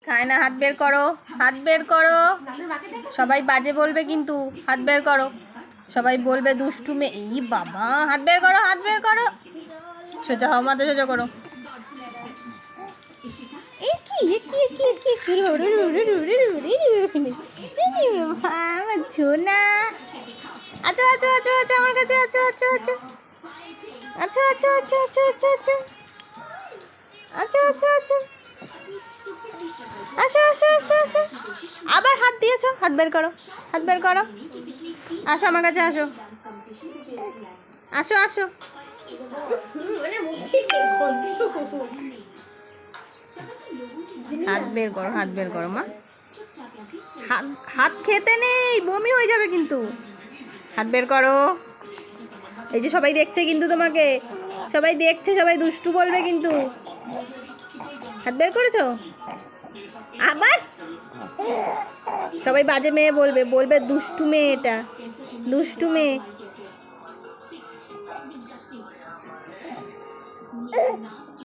খায় না, হাত বের করো, হাত বের করো। সবাই বাজে বলবে কিন্তু, হাত বের করো। সবাই বলবে দুষ্টু মেয়ে। এই বাবা, হাত বের করো, হাত বের করো। সোজা হও, মাথা সোজা করো। আমার ছোনা। আচ্ছা আচ্ছা আচ্ছা আচ্ছা, আমার কাছে আচ্ছা আচ্ছা আচ্ছা আচ্ছা আচ্ছা আচ্ছা আচ্ছা আচ্ছা আচ্ছা আচ্ছা আচ্ছা আচ্ছা আসো আসো আসো। আবার হাত দিয়েছো, হাত বের করো, হাত বের করো। আসো আমার কাছে, আসো আসো আসো। হাত বের করো, হাত বের করো মা। হাত হাত খেতে নেই, বমি হয়ে যাবে কিন্তু। হাত বের করো। এই যে সবাই দেখছে কিন্তু তোমাকে, সবাই দেখছে, সবাই দুষ্টু বলবে কিন্তু। হাত বের করেছো আবার। সবাই বাজে মেয়ে বলবে, বলবে দুষ্টু মেয়ে, এটা দুষ্টু মেয়ে।